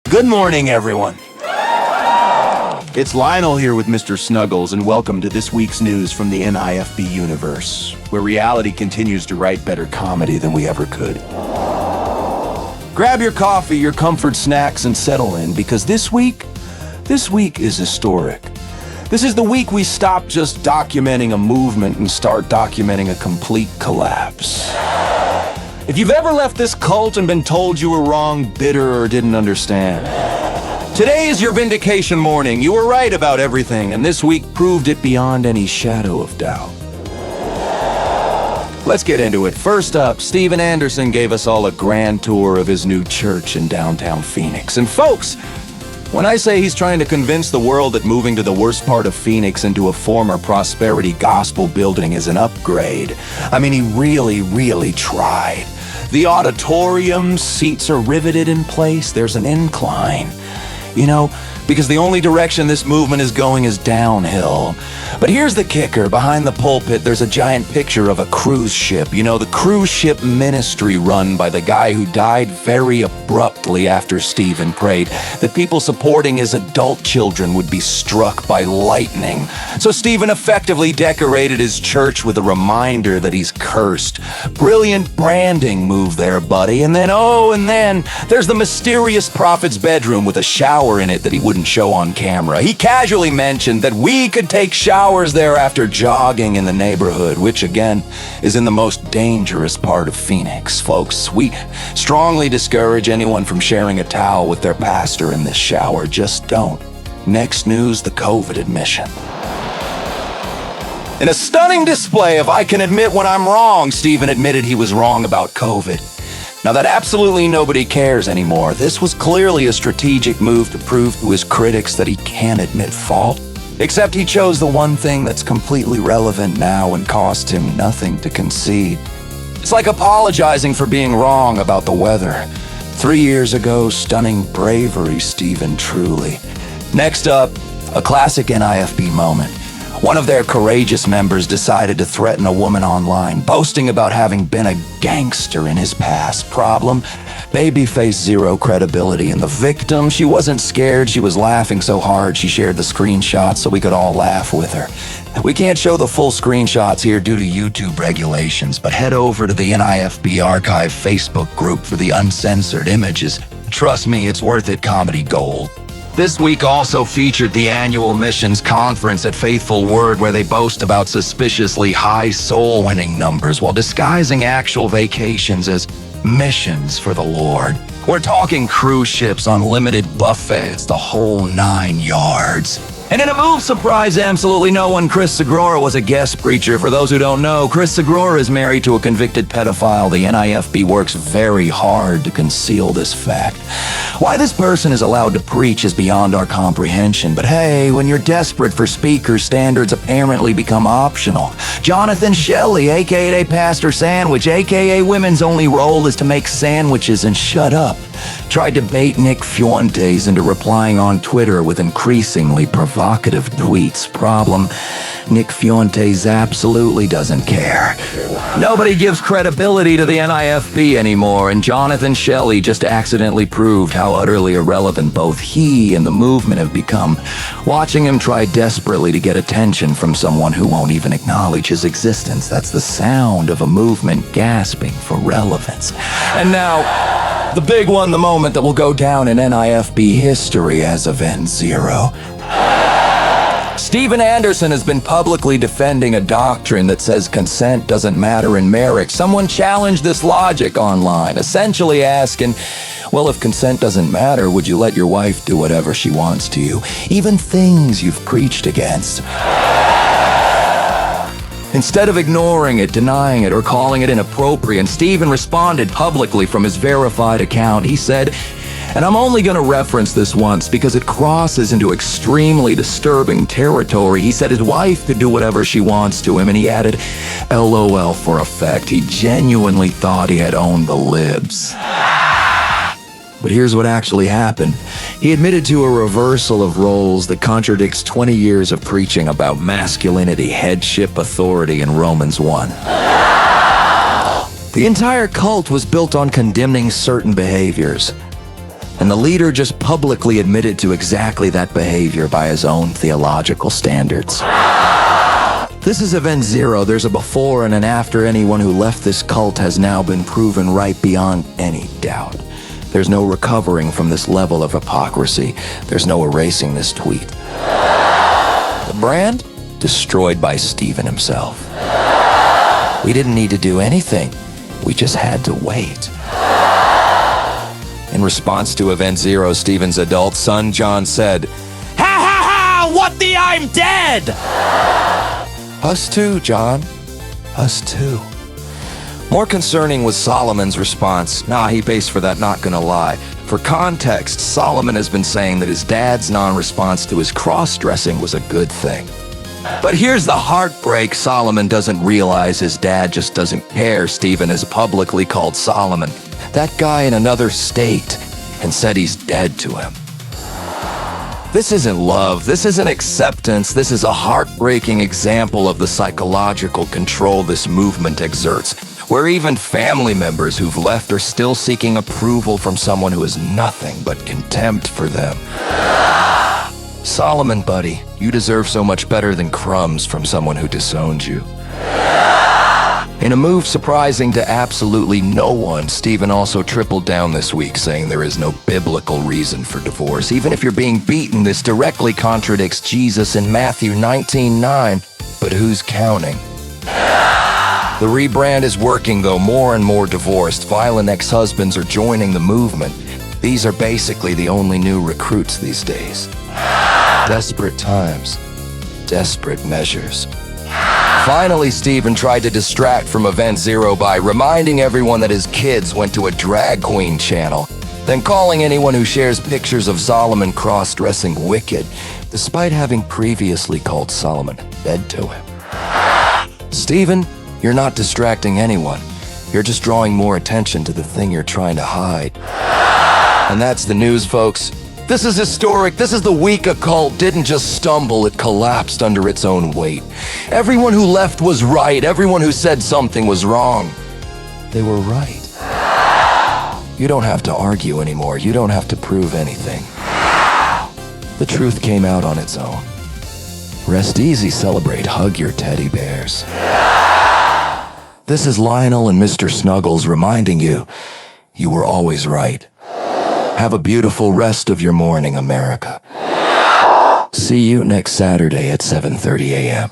Good morning, everyone. It's Lionel here with Mr. Snuggles, and welcome to this week's news from the NIFB universe, where reality continues to write better comedy than we ever could. Grab your coffee, your comfort snacks, and settle in, because this week is historic. This is the week we stop just documenting a movement and start documenting a complete collapse. If you've ever left this cult and been told you were wrong, bitter, or didn't understand, today is your vindication morning. You were right about everything, and this week proved it beyond any shadow of doubt. Let's get into it. First up, Steven Anderson gave us all a grand tour of his new church in downtown Phoenix. And folks, when I say he's trying to convince the world that moving to the worst part of Phoenix into a former prosperity gospel building is an upgrade, I mean, he really tried. The auditorium, seats are riveted in place, there's an incline. You know, because the only direction this movement is going is downhill. But here's the kicker. Behind the pulpit, there's a giant picture of a cruise ship. You know, the cruise ship ministry run by the guy who died very abruptly after Stephen prayed that people supporting his adult children would be struck by lightning. So Stephen effectively decorated his church with a reminder that he's cursed. Brilliant branding move there, buddy. And then there's the mysterious prophet's bedroom with a shower in it that he wouldn't show on camera. He casually mentioned that we could take showers there after jogging in the neighborhood, which again is in the most dangerous part of Phoenix, folks. We strongly discourage anyone from sharing a towel with their pastor in this shower. Just don't. Next news, the COVID admission. In a stunning display of I can admit when I'm wrong, Stephen admitted he was wrong about COVID. Now that absolutely nobody cares anymore. This was clearly a strategic move to prove to his critics that he can't admit fault. Except he chose the one thing that's completely relevant now and cost him nothing to concede. It's like apologizing for being wrong about the weather. 3 years ago, stunning bravery, Stephen, truly. Next up, a classic NIFB moment. One of their courageous members decided to threaten a woman online, boasting about having been a gangster in his past. Problem? Babyface zero credibility. And the victim, she wasn't scared, she was laughing so hard she shared the screenshots so we could all laugh with her. We can't show the full screenshots here due to YouTube regulations, but head over to the NIFB Archive Facebook group for the uncensored images. Trust me, it's worth it, comedy gold. This week also featured the annual missions conference at Faithful Word, where they boast about suspiciously high soul-winning numbers while disguising actual vacations as missions for the Lord. We're talking cruise ships, unlimited buffets, the whole 9 yards. And in a move surprised absolutely no one, Chris Segura was a guest preacher. For those who don't know, Chris Segura is married to a convicted pedophile. The NIFB works very hard to conceal this fact. Why this person is allowed to preach is beyond our comprehension, but hey, when you're desperate for speakers, standards apparently become optional. Jonathan Shelley, aka Pastor Sandwich, aka women's only role is to make sandwiches and shut up, tried to bait Nick Fuentes into replying on Twitter with increasingly provocative tweets. Problem: Nick Fuentes absolutely doesn't care. Nobody gives credibility to the NIFB anymore, and Jonathan Shelley just accidentally proved how utterly irrelevant both he and the movement have become, watching him try desperately to get attention from someone who won't even acknowledge his existence. That's the sound of a movement gasping for relevance. And now, the big one, the moment that will go down in NIFB history as Event Zero. Steven Anderson has been publicly defending a doctrine that says consent doesn't matter in marriage. Someone challenged this logic online, essentially asking, well, if consent doesn't matter, would you let your wife do whatever she wants to you, even things you've preached against? Instead of ignoring it, denying it, or calling it inappropriate, Steven responded publicly from his verified account. He said, and I'm only going to reference this once because it crosses into extremely disturbing territory. He said his wife could do whatever she wants to him, and he added, LOL for effect. He genuinely thought he had owned the libs. But here's what actually happened. He admitted to a reversal of roles that contradicts 20 years of preaching about masculinity, headship, authority, in Romans 1. The entire cult was built on condemning certain behaviors. And the leader just publicly admitted to exactly that behavior by his own theological standards. This is Event Zero. There's a before and an after. Anyone who left this cult has now been proven right beyond any doubt. There's no recovering from this level of hypocrisy. There's no erasing this tweet. The brand? Destroyed by Steven himself. We didn't need to do anything. We just had to wait. In response to Event Zero, Steven's adult son, John, said, "Ha ha ha! What the I'm dead!" Us too, John. Us too. More concerning was Solomon's response. Nah, he pays for that, not gonna lie. For context, Solomon has been saying that his dad's non-response to his cross-dressing was a good thing. But here's the heartbreak. Solomon doesn't realize his dad just doesn't care. Steven has publicly called Solomon, that guy in another state, and said he's dead to him. This isn't love, this isn't acceptance, this is a heartbreaking example of the psychological control this movement exerts, where even family members who've left are still seeking approval from someone who has nothing but contempt for them. Solomon, buddy, you deserve so much better than crumbs from someone who disowned you. In a move surprising to absolutely no one, Steven also tripled down this week, saying there is no biblical reason for divorce. Even if you're being beaten, this directly contradicts Jesus in Matthew 19:9. But who's counting? The rebrand is working, though. More and more divorced, violent ex-husbands are joining the movement. These are basically the only new recruits these days. Desperate times, desperate measures. Finally, Steven tried to distract from Event Zero by reminding everyone that his kids went to a drag queen channel, then calling anyone who shares pictures of Solomon cross-dressing wicked, despite having previously called Solomon dead to him. Steven, you're not distracting anyone. You're just drawing more attention to the thing you're trying to hide. And that's the news, folks. This is historic. This is the week a cult didn't just stumble, it collapsed under its own weight. Everyone who left was right. Everyone who said something was wrong. They were right. You don't have to argue anymore. You don't have to prove anything. The truth came out on its own. Rest easy, celebrate, hug your teddy bears. This is Lionel and Mr. Snuggles reminding you, you were always right. Have a beautiful rest of your morning, America. See you next Saturday at 7:30 a.m.